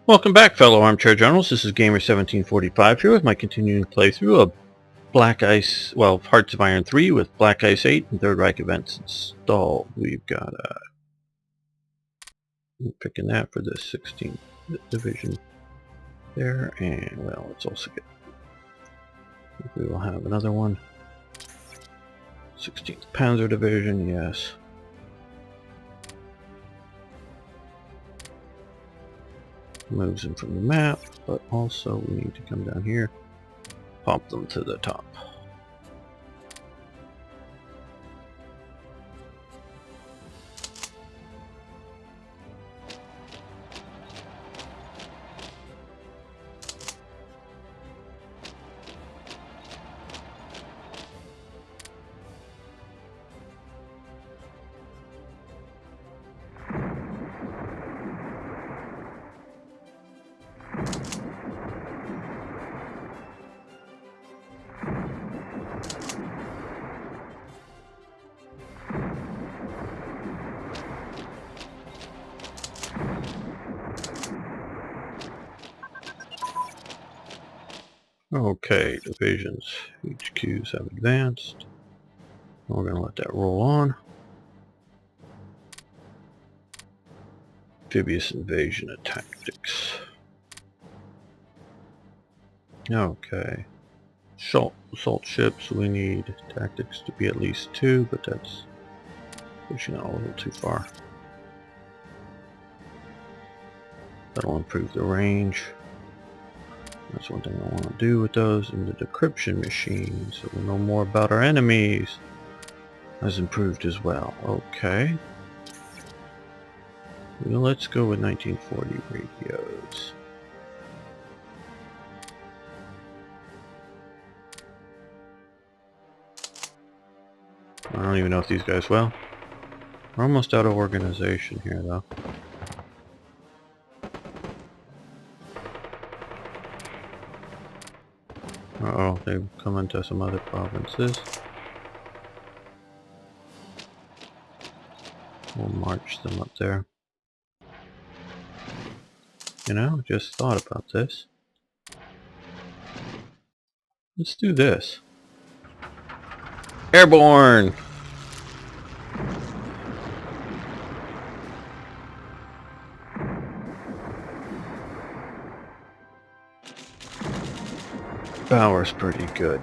Welcome back, fellow armchair generals. This is Gamer1745 here with my continuing playthrough of Black Ice, Hearts of Iron 3 with Black Ice 8 and Third Reich events installed. We've got, picking that for the 16th division there, and, well, let's also get, we will have another one. 16th Panzer Division, yes. Moves them from the map, but also we need to come down here, pop them to the top. Okay, divisions, HQs have advanced. We're going to let that roll on. Amphibious invasion of tactics. Okay. Assault ships, we need tactics to be at least 2, but that's pushing it a little too far. That'll improve the range. That's one thing I want to do with those. And the decryption machine, so we know more about our enemies, has improved as well. Okay. Well, let's go with 1940 radios. I don't even know if these guys, well, we're almost out of organization here though. Uh-oh, they've come into some other provinces. We'll march them up there. You know, just thought about this. Let's do this. Airborne! Power's pretty good.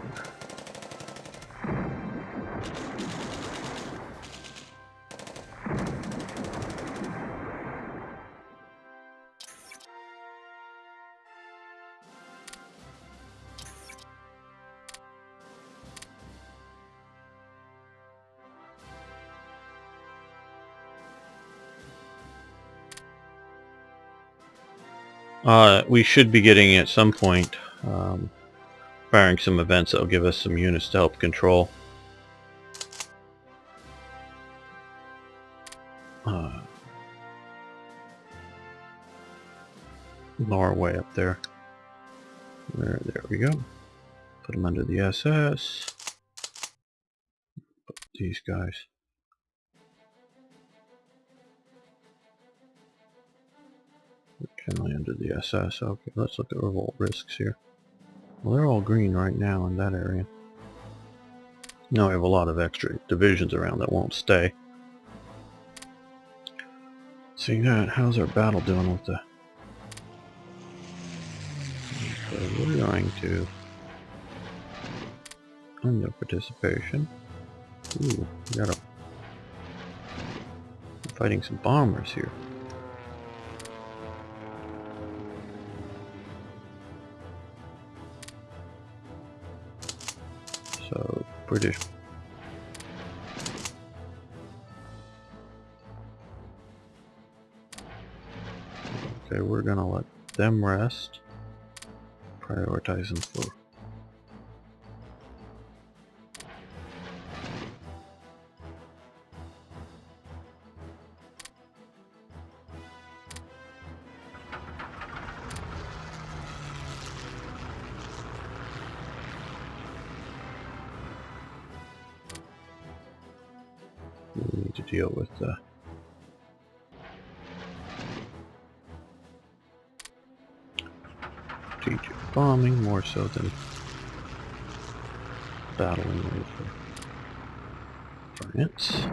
We should be getting at some point firing some events that will give us some units to help control. Norway up there. There we go. Put them under the SS. Put these guys. Generally under the SS. Okay, let's look at revolt risks here. Well, they're all green right now in that area. Now we have a lot of extra divisions around that won't stay. Seeing that, how's our battle doing with the... So we're going to... Under participation. Ooh, we got fighting some bombers here. So, British. Okay, we're gonna let them rest. Prioritize them for... We need to deal with the strategic bombing more so than battling with France.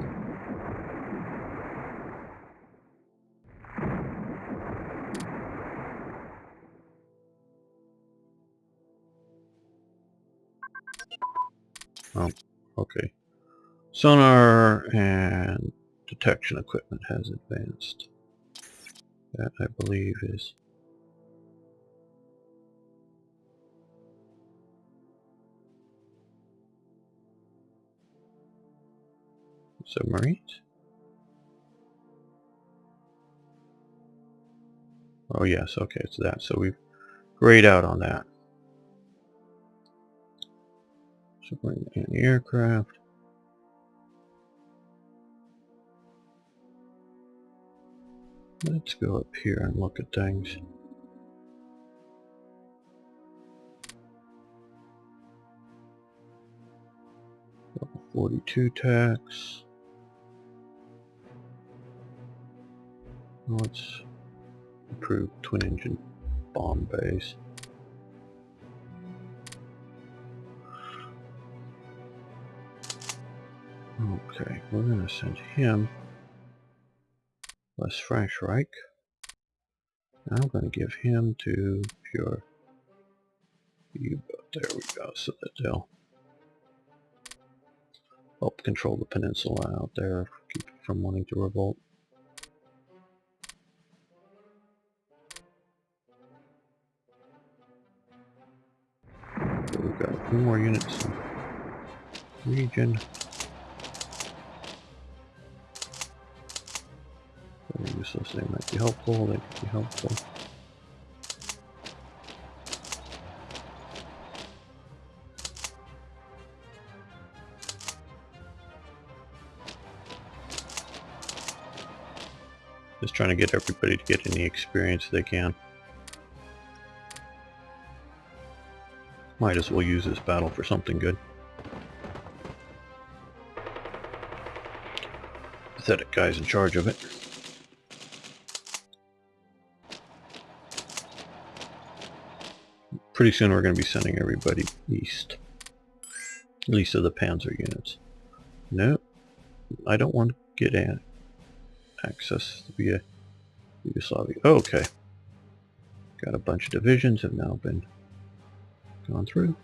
Oh, okay. Sonar and detection equipment has advanced. That, I believe, is submarines. Oh yes, okay, it's that. So we've grayed out on that. Submarine anti-aircraft. Let's go up here and look at things. 42 tax. Let's improve twin engine bomb base. Okay, we're going to send him less French Reich. I'm going to give him to pure U-boat. There we go, so that they'll help control the peninsula out there, keep it from wanting to revolt. So we've got a few more units in the region. They're useless, they might be helpful, they could be helpful. Just trying to get everybody to get any experience they can. Might as well use this battle for something good. Pathetic guys in charge of it. Pretty soon we're going to be sending everybody east. At least of the Panzer units. Nope. I don't want to get access via Yugoslavia. Oh, okay. Got a bunch of divisions have now been gone through.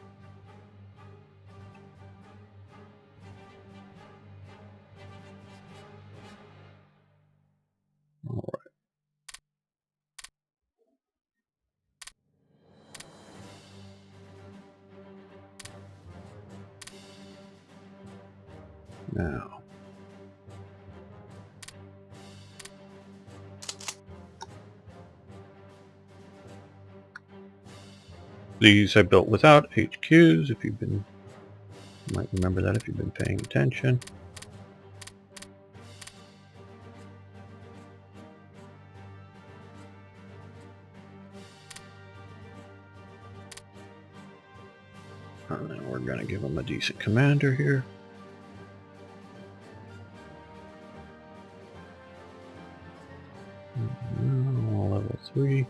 All right. Now. These I built without HQs, if you've been, you might remember that if you've been paying attention. And then we're going to give them a decent commander here. Level 3.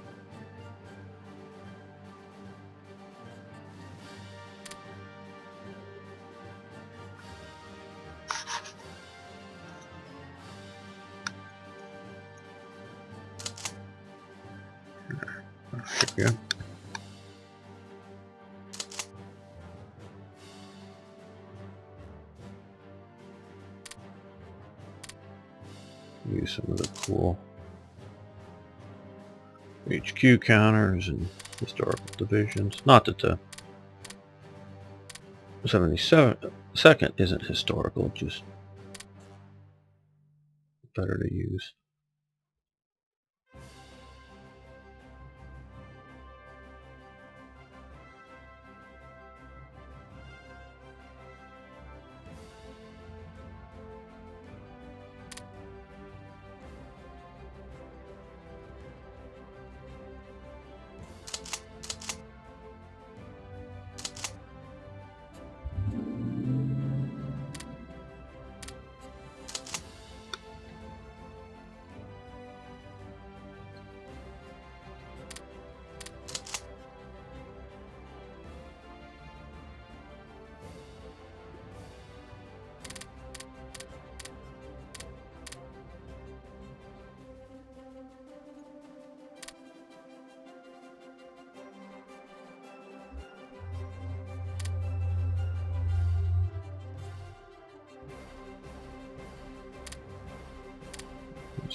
There we go. Use some of the cool HQ counters and historical divisions. Not that the 72nd isn't historical, just better to use.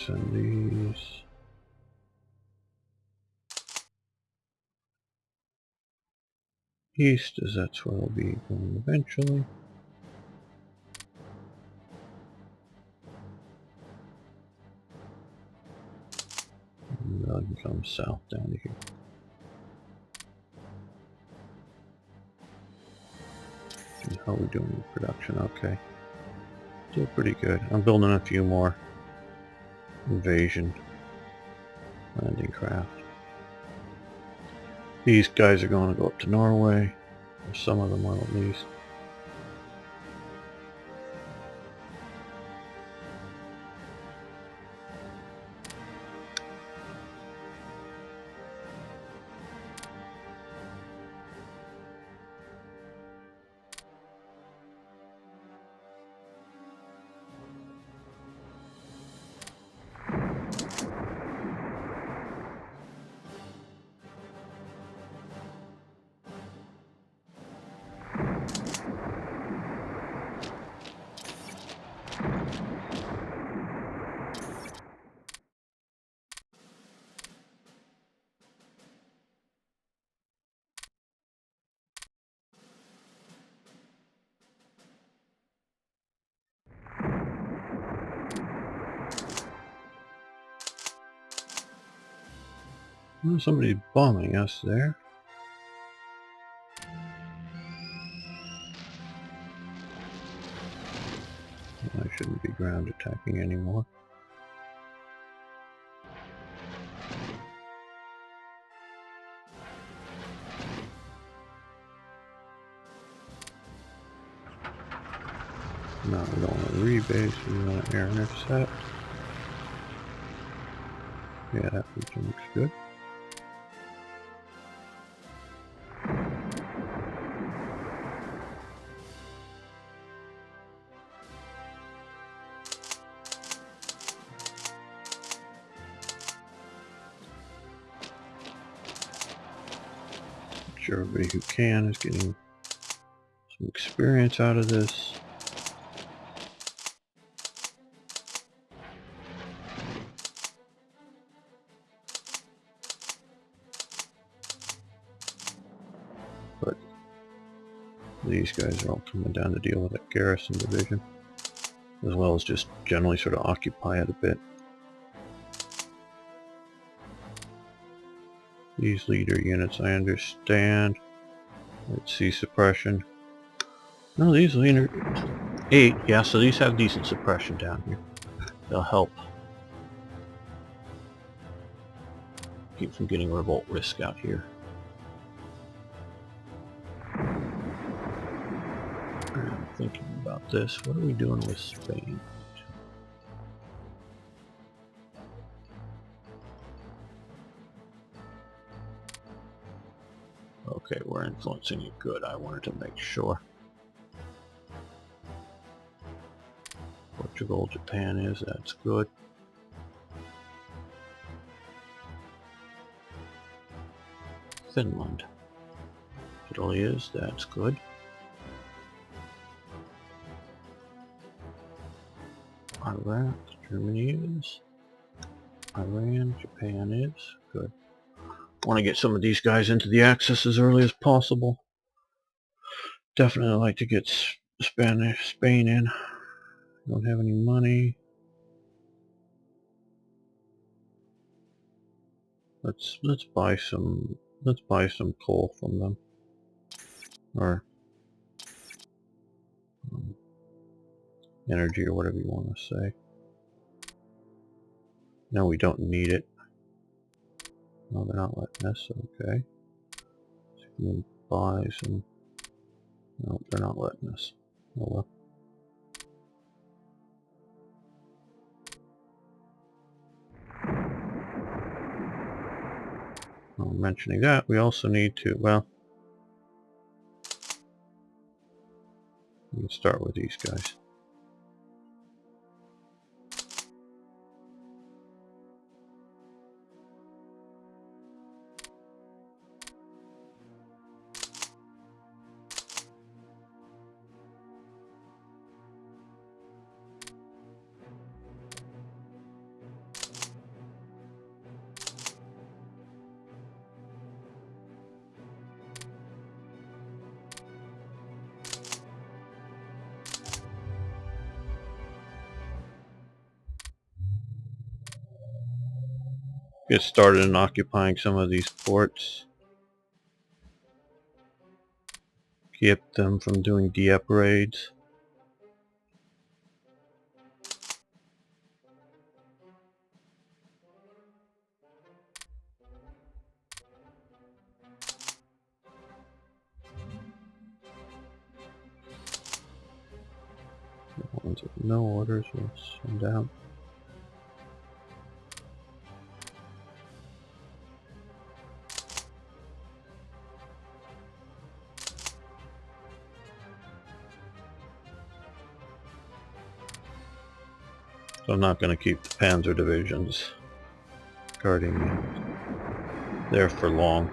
Send these. East, as that's where we'll be going eventually. And then I can come south down to here. And how are we doing with production? Okay. Still pretty good. I'm building a few more invasion landing craft. These guys are going to go up to Norway, or some of them will at least. Oh, somebody's bombing us there. I shouldn't be ground attacking anymore. No, we don't want to rebase, we want to air intercept. Yeah, that region looks good. Sure, everybody who can is getting some experience out of this. But these guys are all coming down to deal with that garrison division, as well as just generally sort of occupy it a bit. These leader units, I understand. Let's see, suppression. No, these leader 8, yeah, so these have decent suppression down here. They'll help keep from getting revolt risk out here. I'm thinking about this. What are we doing with Spain? Okay, we're influencing it good. I wanted to make sure. Portugal, Japan is, that's good. Finland. Italy is, that's good. Iraq, Germany is. Iran, Japan is, good. Want to get some of these guys into the Axis as early as possible. Definitely like to get Spain in. Don't have any money. Let's buy some coal from them, or energy, or whatever you want to say. No, we don't need it. No, they're not letting us. Okay. So we can buy some. No, they're not letting us. Oh well. Well, mentioning that, we also need to, well, we can start with these guys. get started in occupying some of these ports. Keep them from doing de-ep raids. The ones with no orders will send out. So I'm not going to keep the Panzer divisions guarding there for long.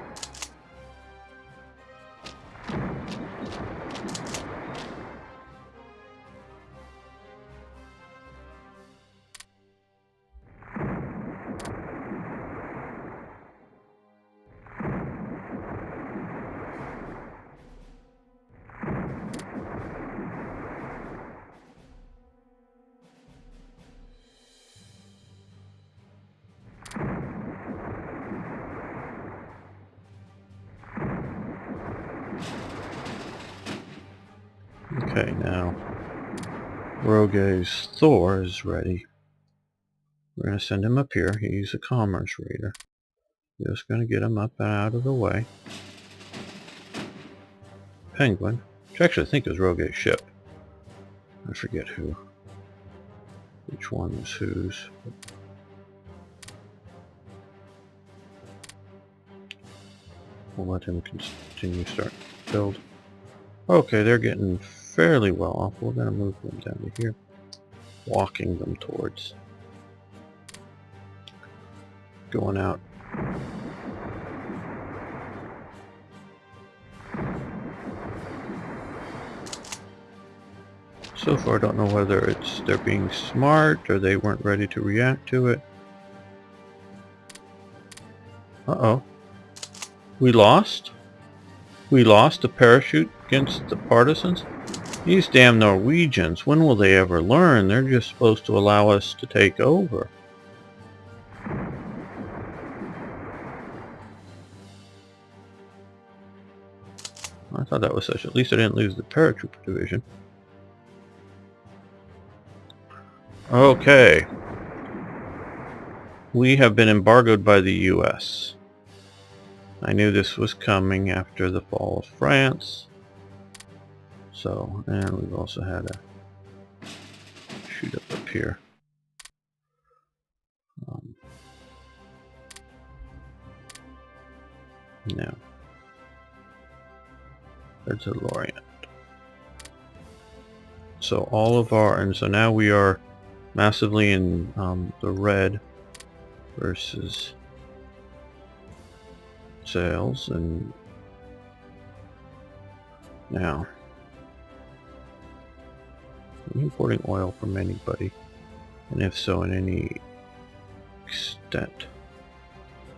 Okay, now Rogue's Thor is ready. We're going to send him up here. He's a commerce raider. Just going to get him up and out of the way. Penguin, which actually I think is Rogue's ship. I forget which one is whose. We'll let him continue start build. Okay, they're getting fairly well off. We're going to move them down to here. Walking them towards. Going out. So far I don't know whether they're being smart or they weren't ready to react to it. Uh-oh. We lost? We lost a parachute against the partisans? These damn Norwegians, when will they ever learn? They're just supposed to allow us to take over. I thought that was such. At least I didn't lose the paratrooper division. Okay. We have been embargoed by the US. I knew this was coming after the fall of France. So, and we've also had a shoot up here. No. There's a Lorient. So all of our, and so now we are massively in the red versus sales, and now are we importing oil from anybody, and if so, in any extent.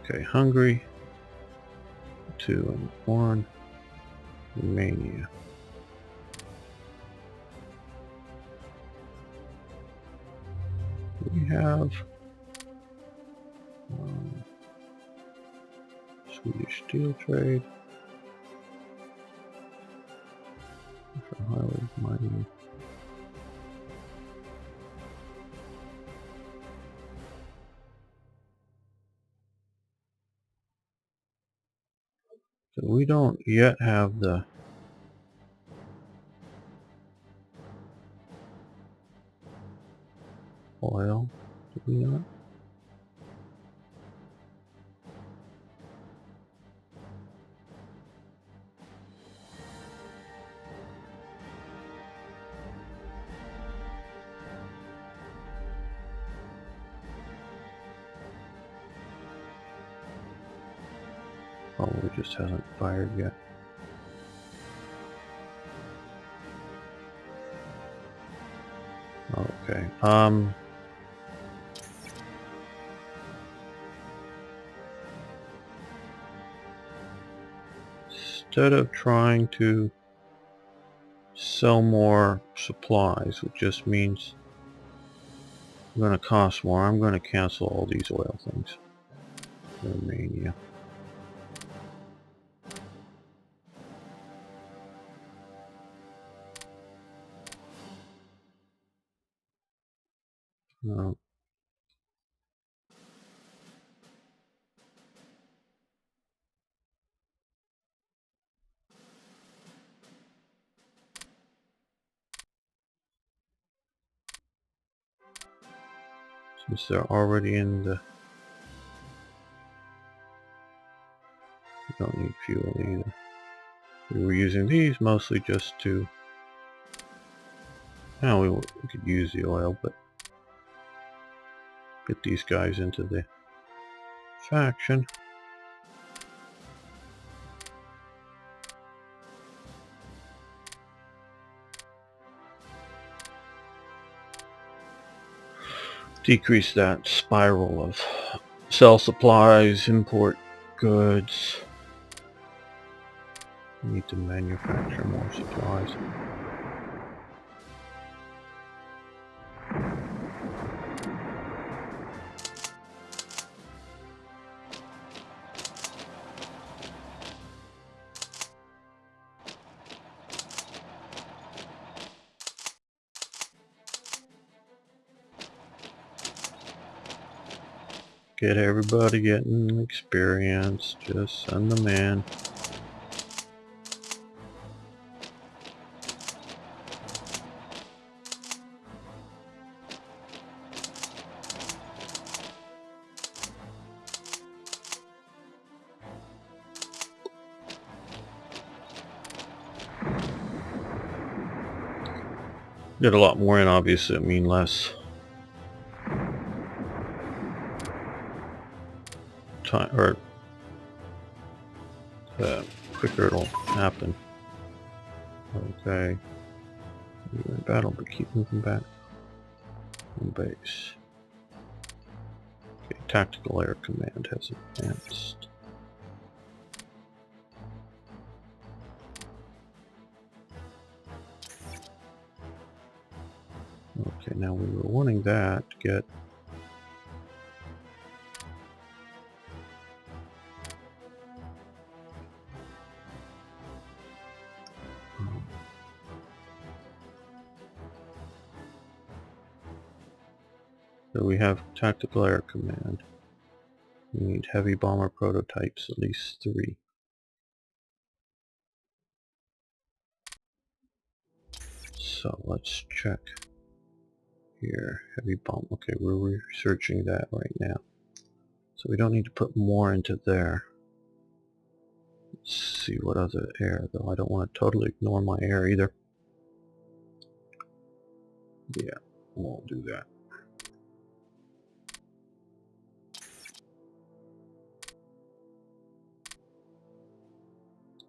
Okay, Hungary, 2 and 1, Romania. We have Swedish steel trade for highway mining. So we don't yet have the oil, do we not? Probably just hasn't fired yet. Okay. Instead of trying to sell more supplies, which just means I'm going to cost more, I'm going to cancel all these oil things. Romania. No. Since they're already in the... We don't need fuel either. We were using these mostly just to... Now we could use the oil, but get these guys into the faction. Decrease that spiral of sell supplies, import goods. We need to manufacture more supplies. Get everybody getting experience. Just send them in. Get a lot more in, obviously, I mean less time, or quicker it'll happen. Okay. You're in battle, but keep moving back. On base. Okay, Tactical Air Command has advanced. Okay, now we were wanting that to get... So we have Tactical Air Command. We need heavy bomber prototypes, at least 3. So let's check here. Heavy bomb. Okay, we're researching that right now. So we don't need to put more into there. Let's see what other air, though. I don't want to totally ignore my air either. Yeah, we'll do that.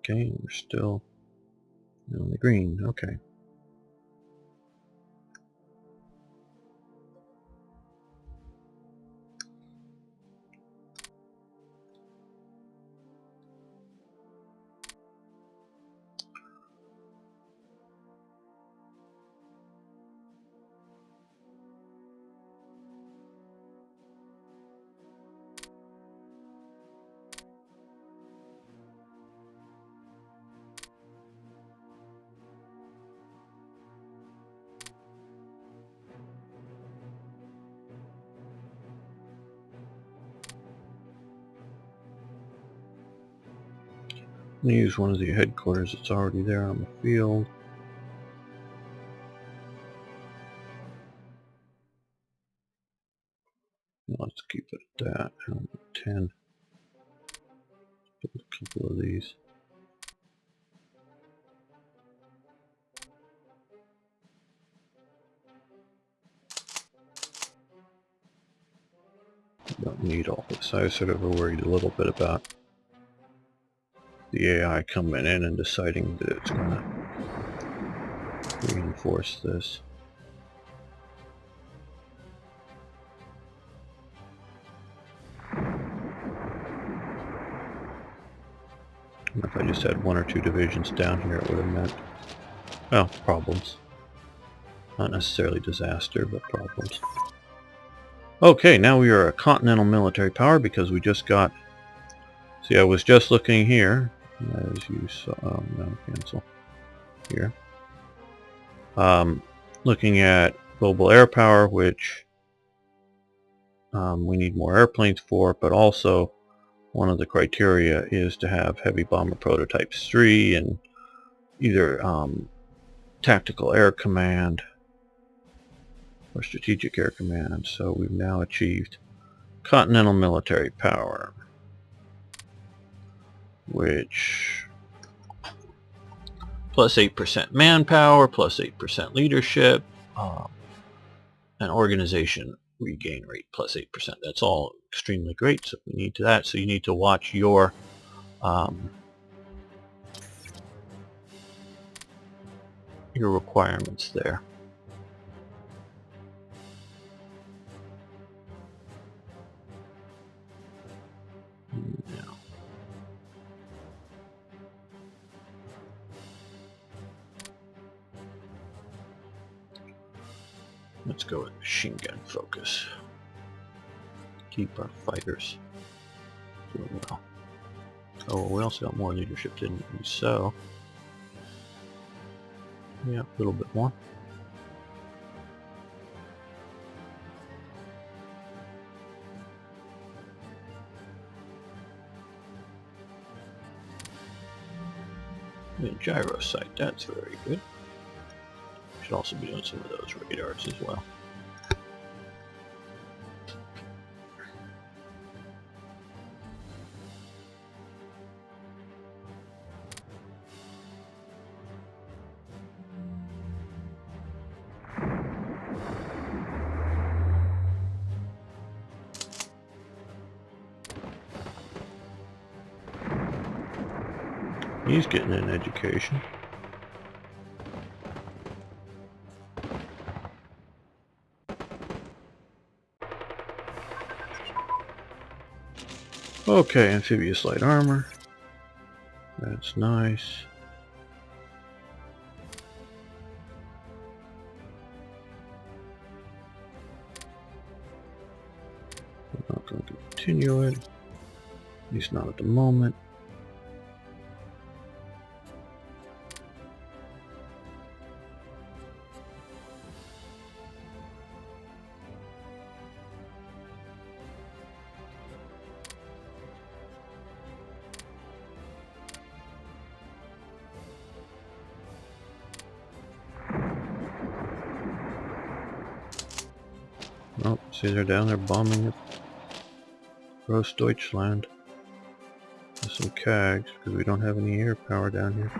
Okay, we're still on the green. Okay. I'm going to use one of the headquarters that's already there on the field. Let's keep it at that. 10. Build a couple of these. Don't need all this. I was sort of worried a little bit about the AI coming in and deciding that it's going to reinforce this. If I just had 1 or 2 divisions down here, it would have meant, well, problems. Not necessarily disaster, but problems. Okay, now we are a continental military power because we just got See, I was just looking here, as you saw. Oh, no, cancel here. Looking at global air power, which we need more airplanes for, but also one of the criteria is to have heavy bomber prototypes 3 and either tactical air command or strategic air command. So we've now achieved continental military power, which plus 8% manpower, plus 8% leadership, and organization regain rate plus 8%. That's all extremely great. So we need that. So you need to watch your requirements there. Now, let's go with machine gun focus. Keep our fighters doing well. Oh, we also got more leadership, didn't we? So, yeah, a little bit more. And gyro sight, that's very good. Should also be doing some of those radars as well. He's getting an education. Okay, amphibious light armor. That's nice. I'm not going to continue it. At least not at the moment. Oh, see, they're down there bombing it. Gross Deutschland. With some CAGs, because we don't have any air power down here.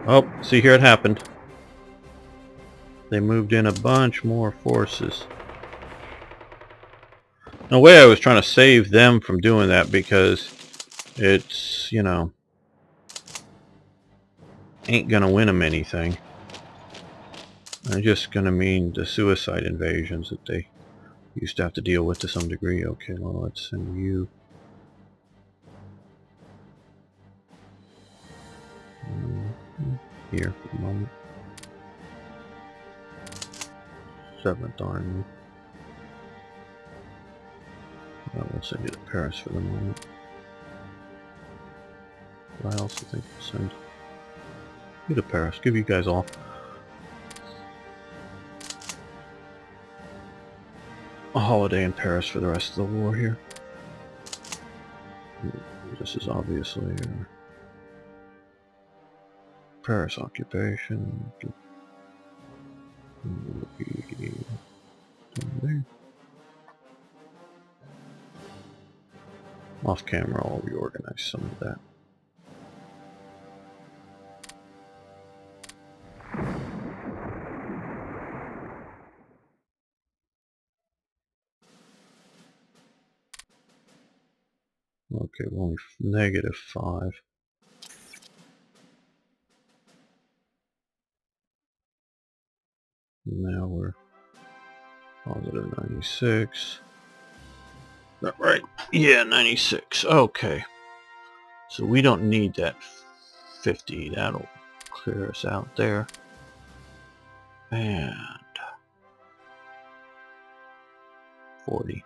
Oh, see, here it happened. They moved in a bunch more forces. In a way, I was trying to save them from doing that because it's, you know, ain't gonna win them anything. They're just gonna mean the suicide invasions that they used to have to deal with to some degree. Okay, well, let's send you here for the moment. 7th Army. We'll send you to Paris for the moment. But I also think we'll send you to Paris. Give you guys all a holiday in Paris for the rest of the war here. This is obviously Paris occupation. Off camera, I'll reorganize some of that. Okay, we're only -5. Now we're +96. That right? Yeah, 96. Okay. So we don't need that 50. That'll clear us out there. And 40.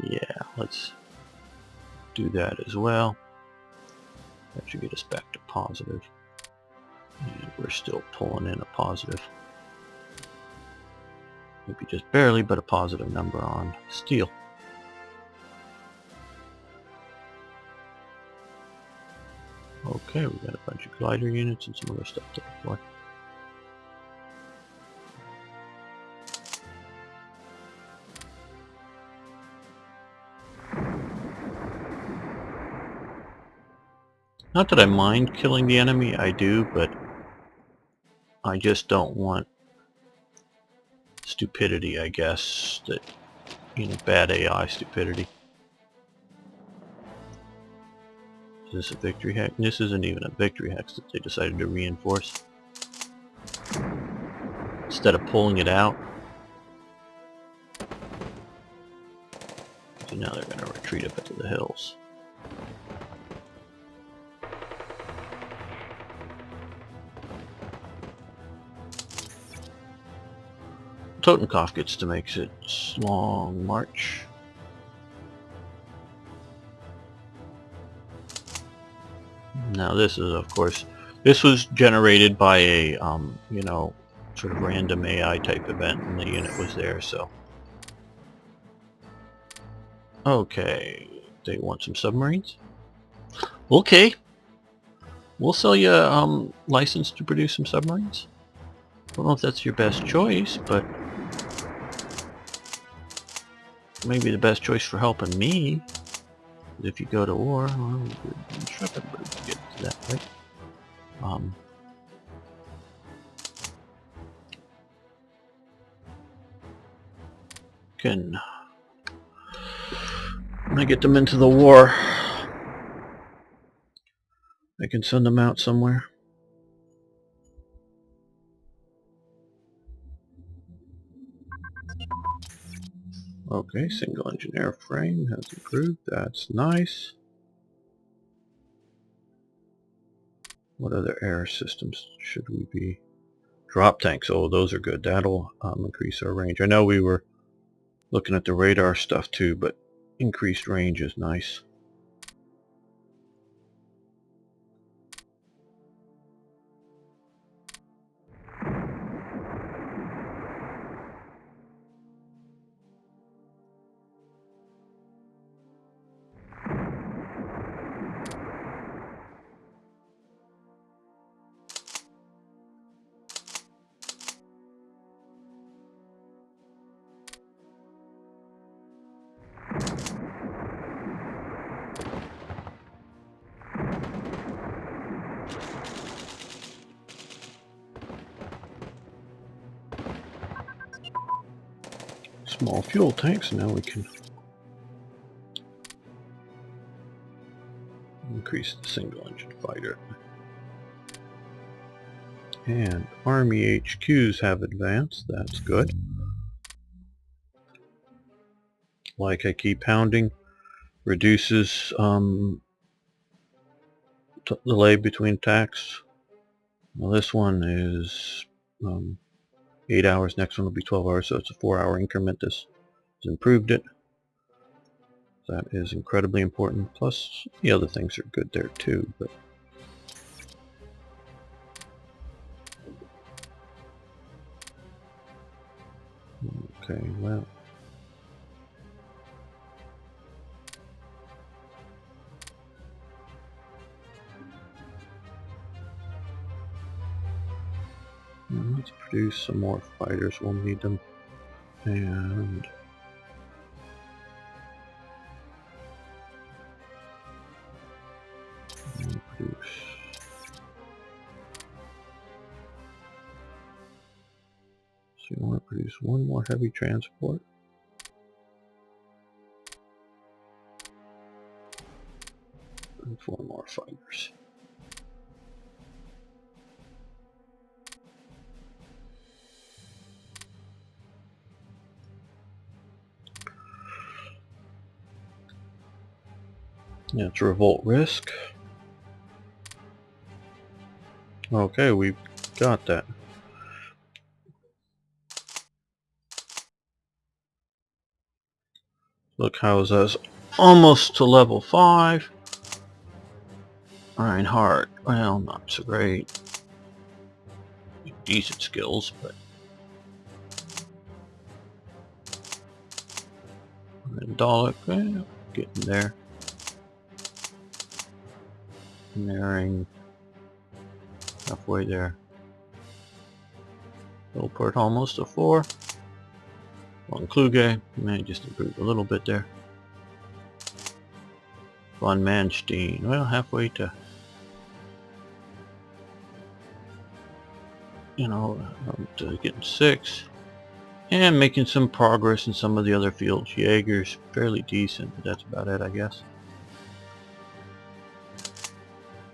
Yeah, let's do that as well. That should get us back to positive. And we're still pulling in a positive. Maybe just barely, but a positive number on steel. Okay, we got a bunch of glider units and some other stuff to deploy. Not that I mind killing the enemy, I do, but I just don't want stupidity, I guess, that, bad AI stupidity. Is this a victory hex? This isn't even a victory hex that they decided to reinforce. Instead of pulling it out. So now they're going to retreat up into the hills. Totenkopf gets to make its long march. Now this is, of course, this was generated by a, sort of random AI type event, and the unit was there, so. Okay, they want some submarines? Okay. We'll sell you a license to produce some submarines. Don't know if that's your best choice, but maybe the best choice for helping me. If you go to war, well, get to that, right? When I get them into the war, I can send them out somewhere. Okay, single engine airframe has improved. That's nice. What other air systems should we be? Drop tanks. Oh, those are good. That'll increase our range. I know we were looking at the radar stuff too, but increased range is nice. Small fuel tanks, now we can increase the single engine fighter. And Army HQs have advanced, that's good. Like I keep pounding, reduces delay between attacks. Well, this one is 8 hours, next one will be 12 hours, so it's a 4-hour increment. This has improved it. That is incredibly important. Plus, the other things are good there too. But okay, well. Let's produce some more fighters. We'll need them. And we'll produce. So you want to produce one more heavy transport. And 4 more fighters. Yeah, it's revolt risk. Okay, we've got that. Look, how's us almost to level 5. Reinhardt, well, not so great. Decent skills, but Dalek, getting there. Nearing halfway there. Hillport almost a 4. Von Kluge may just improved a little bit there. Von Manstein, well, halfway to, to getting 6. And making some progress in some of the other fields. Jaeger's fairly decent, but that's about it, I guess.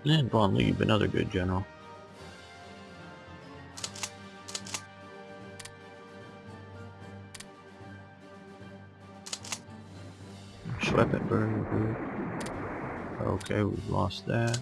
And Von Lieb, another good general. Schweppenberg group. Okay, we've lost that.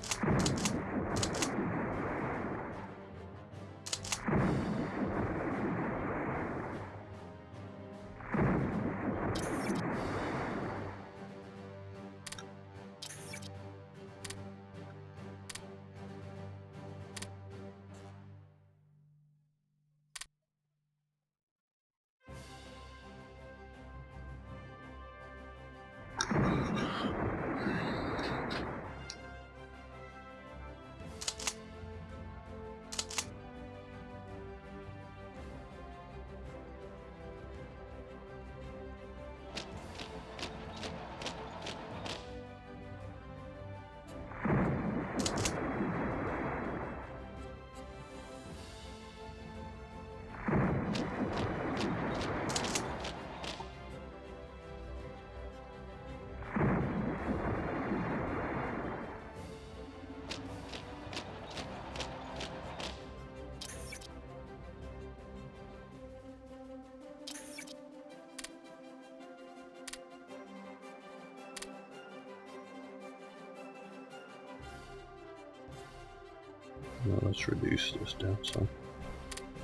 Well, let's reduce this down some.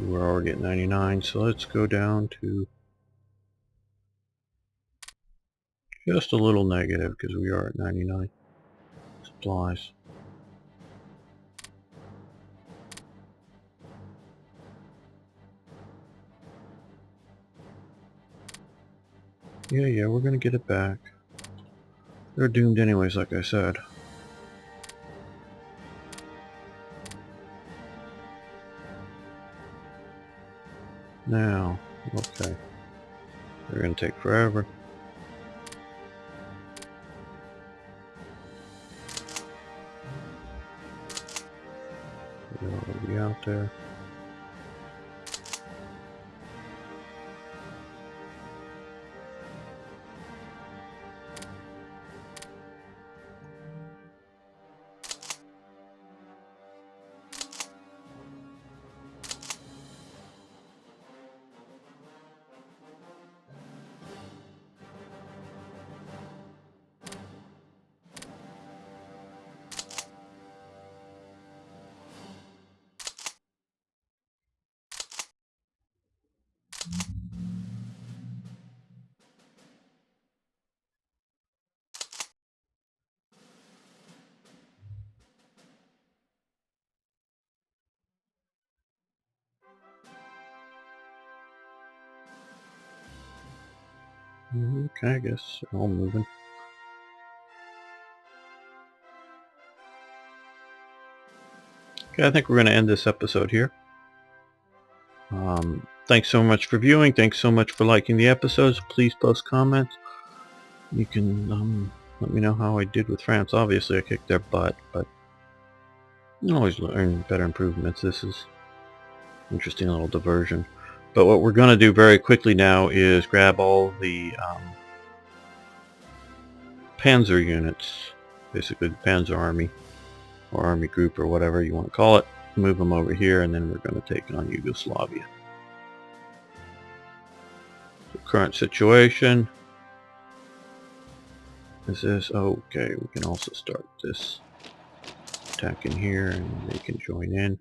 We're already at 99, so let's go down to just a little negative because we are at 99. Supplies. Yeah, we're gonna get it back. They're doomed anyways, like I said. Now, okay. They're gonna take forever. They're already out there. Okay, I guess they're all moving. Okay, I think we're going to end this episode here. Thanks so much for viewing. Thanks so much for liking the episodes. Please post comments. You can let me know how I did with France. Obviously, I kicked their butt, but you can always learn better improvements. This is an interesting little diversion. But what we're going to do very quickly now is grab all the Panzer units, basically the Panzer Army, or Army Group, or whatever you want to call it. Move them over here, and then we're going to take on Yugoslavia. So current situation is this. Okay, we can also start this attack in here, and they can join in.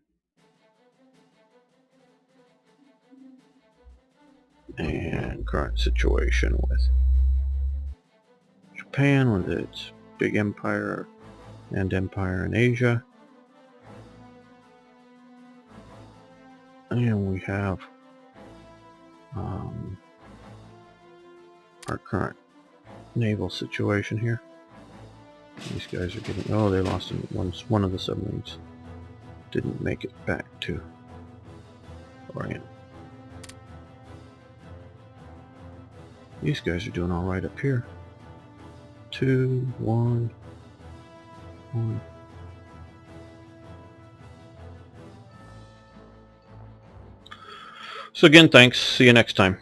And current situation with Japan with its big empire and empire in Asia. And we have our current naval situation here. These guys are getting... oh, they lost one of the submarines. Didn't make it back to Orient. These guys are doing alright up here. 2, 1, 1. So again, thanks. See you next time.